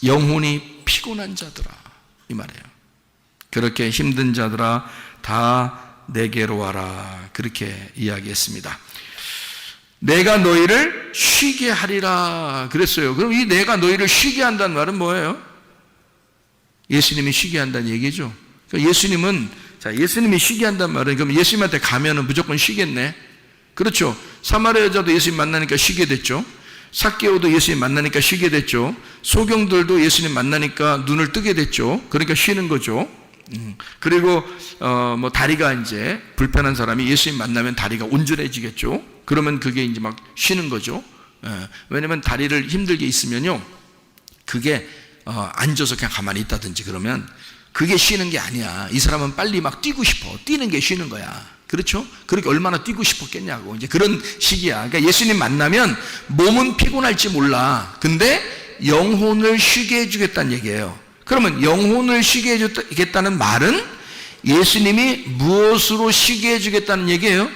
영혼이 피곤한 자들아, 이 말이에요. 그렇게 힘든 자들아 다 내게로 와라, 그렇게 이야기했습니다. 내가 너희를 쉬게 하리라 그랬어요. 그럼 이 내가 너희를 쉬게 한다는 말은 뭐예요? 예수님이 쉬게 한다는 얘기죠. 그러니까 예수님이 쉬게 한다는 말은, 그럼 예수님한테 가면은 무조건 쉬겠네. 그렇죠. 사마리아 여자도 예수님 만나니까 쉬게 됐죠. 삭개오도 예수님 만나니까 쉬게 됐죠. 소경들도 예수님 만나니까 눈을 뜨게 됐죠. 그러니까 쉬는 거죠. 그리고 뭐 다리가 이제 불편한 사람이 예수님 만나면 다리가 온전해지겠죠. 그러면 그게 이제 막 쉬는 거죠. 왜냐면 다리를 힘들게 있으면요, 그게 앉아서 그냥 가만히 있다든지 그러면 그게 쉬는 게 아니야. 이 사람은 빨리 막 뛰고 싶어. 뛰는 게 쉬는 거야. 그렇죠? 그렇게 얼마나 뛰고 싶었겠냐고. 이제 그런 시기야. 그러니까 예수님 만나면 몸은 피곤할지 몰라. 근데 영혼을 쉬게 해주겠다는 얘기예요. 그러면 영혼을 쉬게 해주겠다는 말은 예수님이 무엇으로 쉬게 해주겠다는 얘기예요?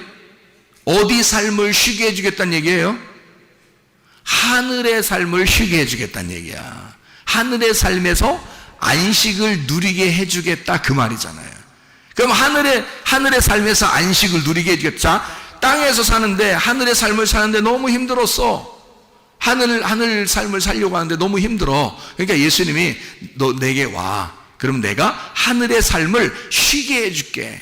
어디 삶을 쉬게 해주겠다는 얘기예요? 하늘의 삶을 쉬게 해주겠다는 얘기야. 하늘의 삶에서 안식을 누리게 해주겠다, 그 말이잖아요. 그럼 하늘의 삶에서 안식을 누리게 해주겠다. 땅에서 사는데, 하늘의 삶을 사는데 너무 힘들었어. 하늘 삶을 살려고 하는데 너무 힘들어. 그러니까 예수님이 너 내게 와. 그럼 내가 하늘의 삶을 쉬게 해줄게.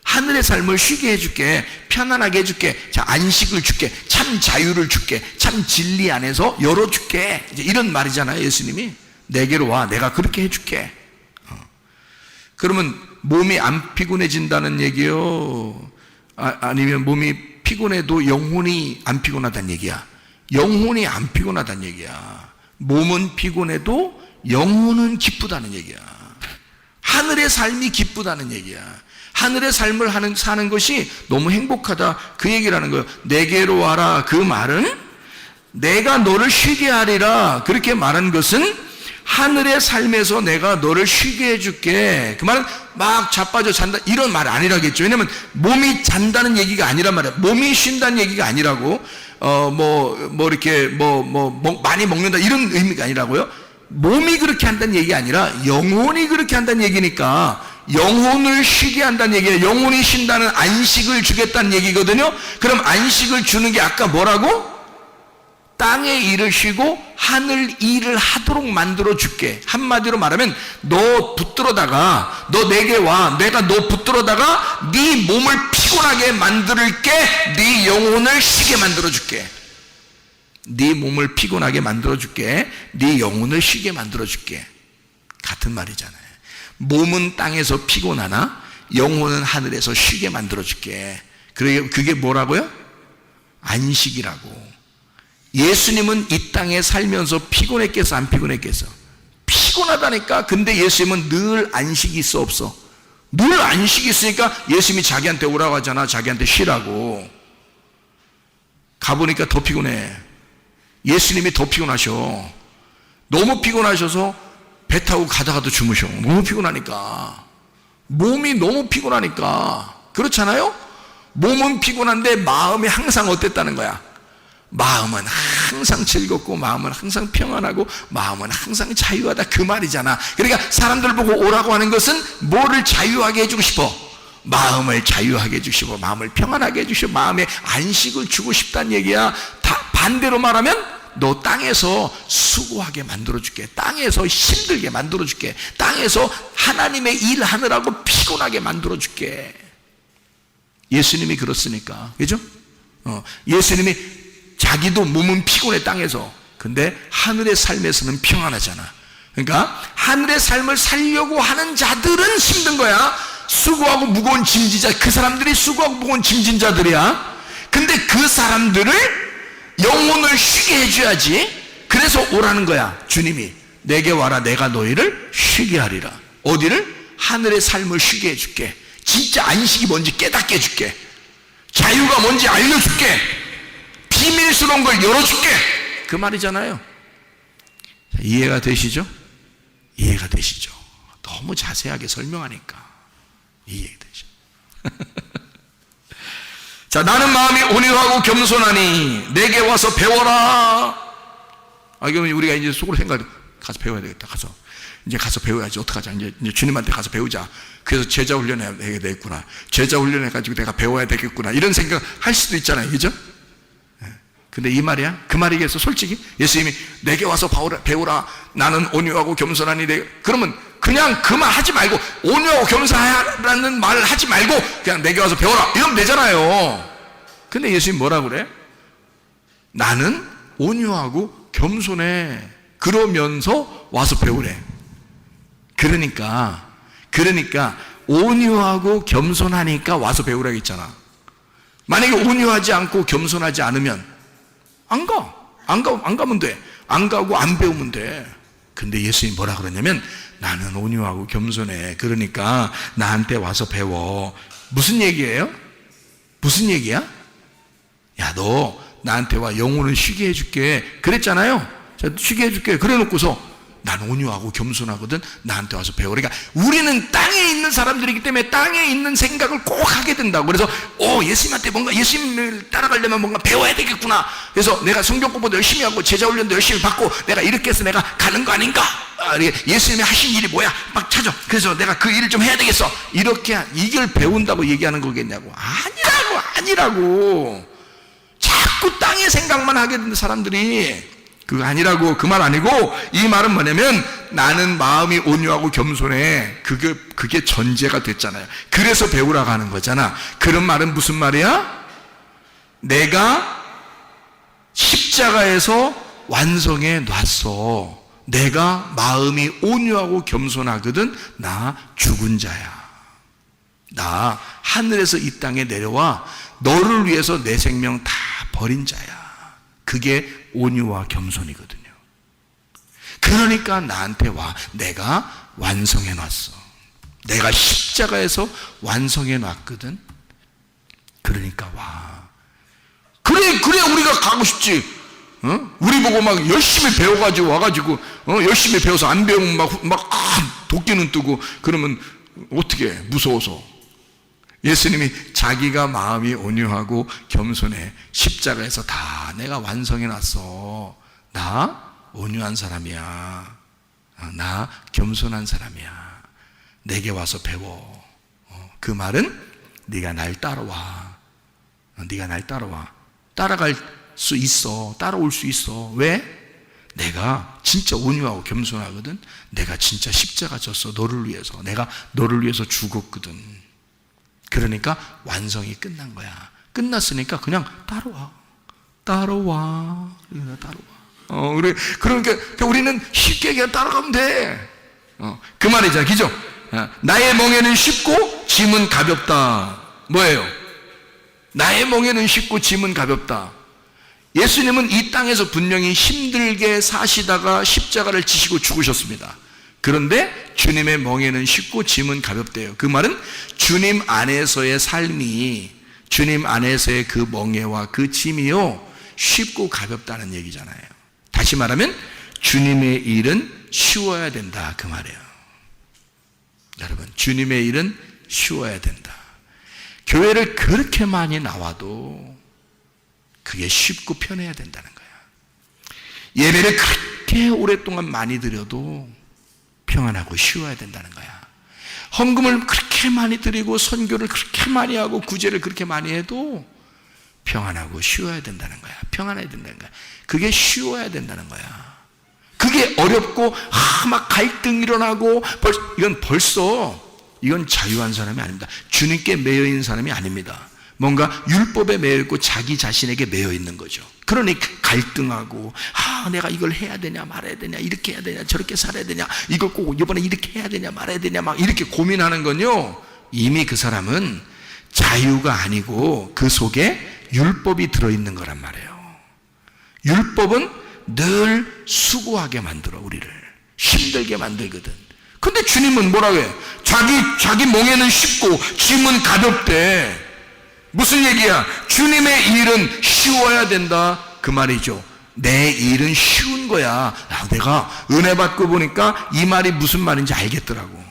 하늘의 삶을 쉬게 해줄게. 편안하게 해줄게. 자, 안식을 줄게. 참 자유를 줄게. 참 진리 안에서 열어줄게. 이제 이런 말이잖아요, 예수님이. 내게로 와. 내가 그렇게 해줄게. 그러면 몸이 안 피곤해진다는 얘기요? 아니면 몸이 피곤해도 영혼이 안 피곤하다는 얘기야? 영혼이 안 피곤하다는 얘기야. 몸은 피곤해도 영혼은 기쁘다는 얘기야. 하늘의 삶이 기쁘다는 얘기야. 하늘의 삶을 사는 것이 너무 행복하다, 그 얘기를 하는 거예요. 내게로 와라, 그 말은 내가 너를 쉬게 하리라, 그렇게 말한 것은 하늘의 삶에서 내가 너를 쉬게 해줄게. 그 말은 막 자빠져 잔다 이런 말 아니라겠죠. 왜냐면 몸이 잔다는 얘기가 아니란 말이야. 몸이 쉰다는 얘기가 아니라고 이렇게 많이 먹는다 이런 의미가 아니라고요. 몸이 그렇게 한다는 얘기가 아니라 영혼이 그렇게 한다는 얘기니까 영혼을 쉬게 한다는 얘기예요. 영혼이 쉰다는 안식을 주겠다는 얘기거든요. 그럼 안식을 주는 게 아까 뭐라고? 땅의 일을 쉬고 하늘 일을 하도록 만들어 줄게. 한마디로 말하면 너 붙들어다가 너 내게 와. 내가 너 붙들어다가 네 몸을 피곤하게 만들게. 네 영혼을 쉬게 만들어 줄게. 네 몸을 피곤하게 만들어 줄게. 네 영혼을 쉬게 만들어 줄게. 같은 말이잖아요. 몸은 땅에서 피곤하나 영혼은 하늘에서 쉬게 만들어 줄게. 그게 뭐라고요? 안식이라고. 예수님은 이 땅에 살면서 피곤했겠어, 안 피곤했겠어? 피곤하다니까. 근데 예수님은 늘 안식이 있어, 없어? 늘 안식이 있으니까 예수님이 자기한테 오라고 하잖아. 자기한테 쉬라고. 가보니까 더 피곤해. 예수님이 더 피곤하셔. 너무 피곤하셔서 배 타고 가다가도 주무셔. 너무 피곤하니까. 몸이 너무 피곤하니까. 그렇잖아요? 몸은 피곤한데 마음이 항상 어땠다는 거야? 마음은 항상 즐겁고 마음은 항상 평안하고 마음은 항상 자유하다 그 말이잖아. 그러니까 사람들 보고 오라고 하는 것은 뭐를 자유하게 해주고 싶어? 마음을 자유하게 해주시고 마음을 평안하게 해주시고 마음에 안식을 주고 싶다는 얘기야. 반대로 말하면 너 땅에서 수고하게 만들어줄게. 땅에서 힘들게 만들어줄게. 땅에서 하나님의 일하느라고 피곤하게 만들어줄게. 예수님이 그렇으니까. 그죠? 예수님이 자기도 몸은 피곤해 땅에서. 근데 하늘의 삶에서는 평안하잖아. 그러니까 하늘의 삶을 살려고 하는 자들은 힘든 거야. 수고하고 무거운 짐진자, 그 사람들이 수고하고 무거운 짐진자들이야. 근데 그 사람들을 영혼을 쉬게 해줘야지. 그래서 오라는 거야. 주님이 내게 와라. 내가 너희를 쉬게 하리라. 어디를? 하늘의 삶을 쉬게 해줄게. 진짜 안식이 뭔지 깨닫게 해줄게. 자유가 뭔지 알려줄게. 비밀스러운 걸 열어줄게. 그 말이잖아요. 이해가 되시죠? 이해가 되시죠? 너무 자세하게 설명하니까 이해되죠. 자, 나는 마음이 온유하고 겸손하니 내게 와서 배워라. 그러면 우리가 이제 속으로 생각해, 가서 배워야 되겠다. 가서 배워야지. 어떡하자. 이제 주님한테 가서 배우자. 그래서 제자 훈련해야 되겠구나. 제자 훈련해가지고 내가 배워야 되겠구나. 이런 생각 할 수도 있잖아요. 그죠? 근데 이 말이야? 그 말이겠어? 솔직히? 예수님이 내게 와서 배우라. 나는 온유하고 겸손하니 그러면 그냥 그 말 하지 말고 온유하고 겸손하라는 말을 하지 말고 그냥 내게 와서 배워라. 이러면 되잖아요. 근데 예수님이 뭐라 그래? 나는 온유하고 겸손해. 그러면서 와서 배우래. 그러니까 온유하고 겸손하니까 와서 배우라고 했잖아. 만약에 온유하지 않고 겸손하지 않으면 안 가면 돼. 안 가고 안 배우면 돼. 근데 예수님이 뭐라 그러냐면 나는 온유하고 겸손해. 그러니까 나한테 와서 배워. 무슨 얘기예요? 무슨 얘기야? 야, 너 나한테 와. 영혼을 쉬게 해줄게. 그랬잖아요. 자, 쉬게 해줄게. 그래 놓고서 난 온유하고 겸손하거든. 나한테 와서 배워. 그러니까 우리는 땅에 있는 사람들이기 때문에 땅에 있는 생각을 꼭 하게 된다고. 그래서 예수님한테 뭔가 예수님을 따라가려면 뭔가 배워야 되겠구나. 그래서 내가 성경 공부도 열심히 하고 제자 훈련도 열심히 받고 내가 이렇게 해서 내가 가는 거 아닌가? 예수님이 하신 일이 뭐야? 막 찾아. 그래서 내가 그 일을 좀 해야 되겠어. 이걸 배운다고 얘기하는 거겠냐고. 아니라고. 자꾸 땅의 생각만 하게 되는 사람들이. 그거 아니라고. 그 말 아니고 이 말은 뭐냐면 나는 마음이 온유하고 겸손해. 그게 전제가 됐잖아요. 그래서 배우라고 하는 거잖아. 그런 말은 무슨 말이야? 내가 십자가에서 완성해 놨어. 내가 마음이 온유하고 겸손하거든. 나 죽은 자야. 나 하늘에서 이 땅에 내려와 너를 위해서 내 생명 다 버린 자야. 그게 온유와 겸손이거든요. 그러니까 나한테 와. 내가 완성해 놨어. 내가 십자가에서 완성해 놨거든. 그러니까 와. 그래 우리가 가고 싶지. 우리 보고 막 열심히 배워가지고 와가지고 열심히 배워서 안 배우면 막 도끼는 뜨고 그러면 어떻게 무서워서. 예수님이 자기가 마음이 온유하고 겸손해 십자가에서 다 내가 완성해놨어. 나 온유한 사람이야. 나 겸손한 사람이야. 내게 와서 배워. 그 말은 네가 날 따라와. 네가 날 따라와. 따라갈 수 있어. 따라올 수 있어. 왜? 내가 진짜 온유하고 겸손하거든. 내가 진짜 십자가 졌어. 너를 위해서. 내가 너를 위해서 죽었거든. 그러니까 완성이 끝난 거야. 끝났으니까 그냥 따라와. 따라와. 따라와. 그러니까 우리는 쉽게 그냥 따라가면 돼. 그 말이잖아. 그죠? 나의 멍에는 쉽고 짐은 가볍다. 뭐예요? 나의 멍에는 쉽고 짐은 가볍다. 예수님은 이 땅에서 분명히 힘들게 사시다가 십자가를 지시고 죽으셨습니다. 그런데 주님의 멍에는 쉽고 짐은 가볍대요. 그 말은 주님 안에서의 삶이, 주님 안에서의 그 멍에와 그 짐이요 쉽고 가볍다는 얘기잖아요. 다시 말하면 주님의 일은 쉬워야 된다, 그 말이에요. 여러분, 주님의 일은 쉬워야 된다. 교회를 그렇게 많이 나와도 그게 쉽고 편해야 된다는 거야. 예배를 그렇게 오랫동안 많이 드려도 평안하고 쉬워야 된다는 거야. 헌금을 그렇게 많이 드리고 선교를 그렇게 많이 하고 구제를 그렇게 많이 해도 평안하고 쉬워야 된다는 거야. 평안해야 된다는 거야. 그게 쉬워야 된다는 거야. 그게 어렵고 막 갈등 일어나고 이건 자유한 사람이 아닙니다. 주님께 매여 있는 사람이 아닙니다. 뭔가 율법에 매여 있고 자기 자신에게 매여 있는 거죠. 그러니 갈등하고 내가 이걸 해야 되냐 말아야 되냐, 이렇게 해야 되냐 저렇게 살아야 되냐, 이걸 꼭 이번에 이렇게 해야 되냐 말아야 되냐 막 이렇게 고민하는 건요, 이미 그 사람은 자유가 아니고 그 속에 율법이 들어있는 거란 말이에요. 율법은 늘 수고하게 만들어 우리를. 힘들게 만들거든. 근데 주님은 뭐라고 해요? 자기 멍에는 쉽고 짐은 가볍대. 무슨 얘기야? 주님의 일은 쉬워야 된다, 그 말이죠. 내 일은 쉬운 거야. 내가 은혜 받고 보니까 이 말이 무슨 말인지 알겠더라고.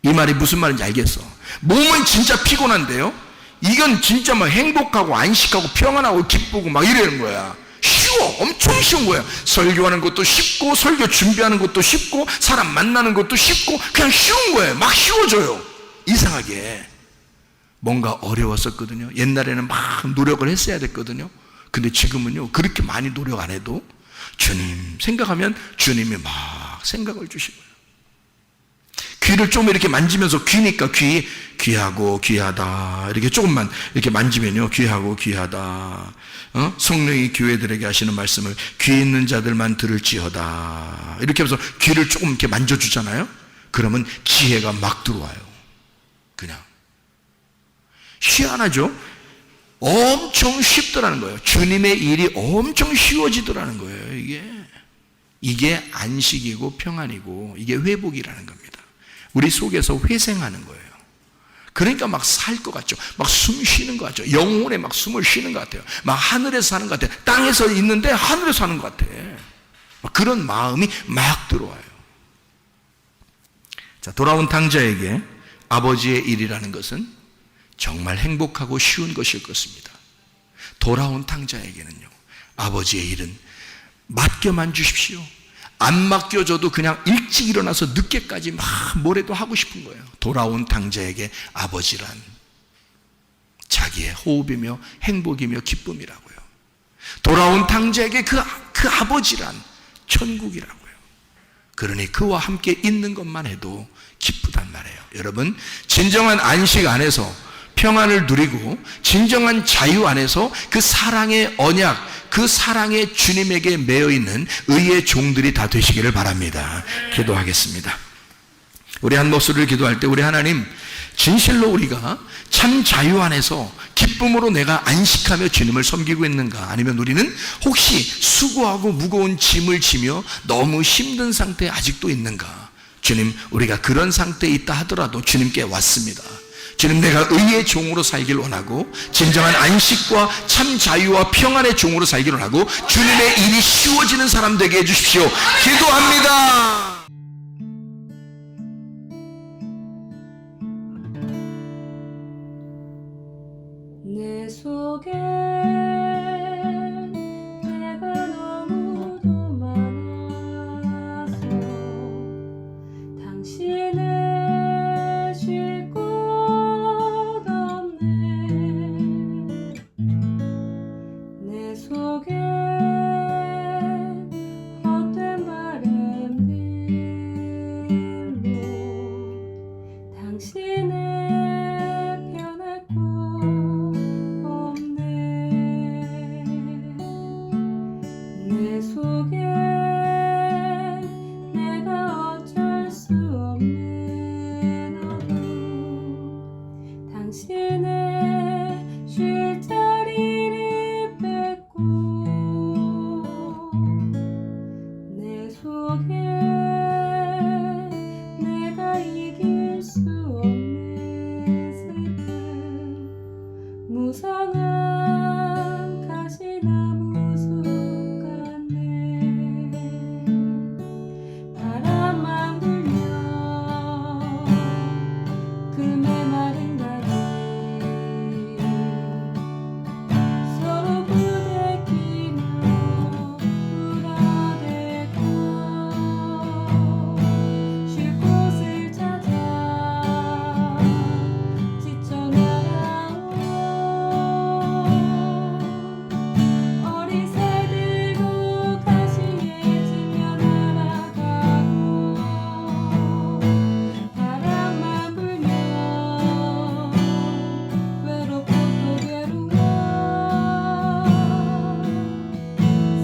이 말이 무슨 말인지 알겠어. 몸은 진짜 피곤한데요, 이건 진짜 막 행복하고 안식하고 평안하고 기쁘고 막 이러는 거야. 쉬워. 엄청 쉬운 거야. 설교하는 것도 쉽고 설교 준비하는 것도 쉽고 사람 만나는 것도 쉽고 그냥 쉬운 거예요. 막 쉬워져요. 이상하게 뭔가 어려웠었거든요. 옛날에는 막 노력을 했어야 됐거든요. 근데 지금은요, 그렇게 많이 노력 안 해도 주님 생각하면 주님이 막 생각을 주시고요. 귀를 좀 이렇게 만지면서, 귀니까 귀하고 귀하다 이렇게 조금만 이렇게 만지면요, 귀하고 귀하다. 성령이 교회들에게 하시는 말씀을 귀 있는 자들만 들을지어다 이렇게 하면서 귀를 조금 이렇게 만져주잖아요. 그러면 지혜가 막 들어와요. 그냥 희한하죠? 엄청 쉽더라는 거예요. 주님의 일이 엄청 쉬워지더라는 거예요. 이게 안식이고 평안이고 이게 회복이라는 겁니다. 우리 속에서 회생하는 거예요. 그러니까 막 살 것 같죠. 막 숨 쉬는 것 같죠. 영혼에 막 숨을 쉬는 것 같아요. 막 하늘에서 사는 것 같아요. 땅에서 있는데 하늘에서 사는 것 같아. 막 그런 마음이 막 들어와요. 자, 돌아온 탕자에게 아버지의 일이라는 것은 정말 행복하고 쉬운 것일 것입니다. 돌아온 탕자에게는요, 아버지의 일은 맡겨만 주십시오. 안 맡겨줘도 그냥 일찍 일어나서 늦게까지 막 뭐래도 하고 싶은 거예요. 돌아온 탕자에게 아버지란 자기의 호흡이며 행복이며 기쁨이라고요. 돌아온 탕자에게 그 아버지란 천국이라고요. 그러니 그와 함께 있는 것만 해도 기쁘단 말이에요. 여러분, 진정한 안식 안에서 평안을 누리고 진정한 자유 안에서 그 사랑의 언약, 그 사랑의 주님에게 매여있는 의의 종들이 다 되시기를 바랍니다. 기도하겠습니다. 우리 한 목소리를 기도할 때, 우리 하나님, 진실로 우리가 참 자유 안에서 기쁨으로 내가 안식하며 주님을 섬기고 있는가? 아니면 우리는 혹시 수고하고 무거운 짐을 지며 너무 힘든 상태에 아직도 있는가? 주님, 우리가 그런 상태에 있다 하더라도 주님께 왔습니다. 주님, 내가 의의 종으로 살길 원하고 진정한 안식과 참 자유와 평안의 종으로 살길 원하고 주님의 일이 쉬워지는 사람 되게 해주십시오. 기도합니다. 내 속에 내가 너무도 많아서 당신을 쉴 곳 없네. 내 속에 헛된 바램들로 당신을 변할 곳 없네. 내 속에 내가 어쩔 수 없는 어둠, 당신의 쉴 자리를 뺏고 내 속에 내가 이길 수 없는 슬픔, 무성한 가시나무 숲 같네. 바람만 불면 그 메마른 다리 서로 부대끼며 울어대고 쉴 곳을 찾아 지쳐 날아온 어린 새들도 가시에 지며 날아가고, 바람만 불면 외롭고 또 괴로워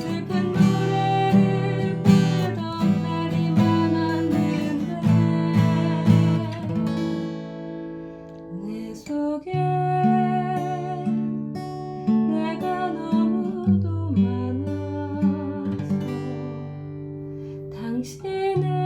슬픈 노래를 부르던 날이 많았는데 내 속에 내가 너무도 많아서 당신을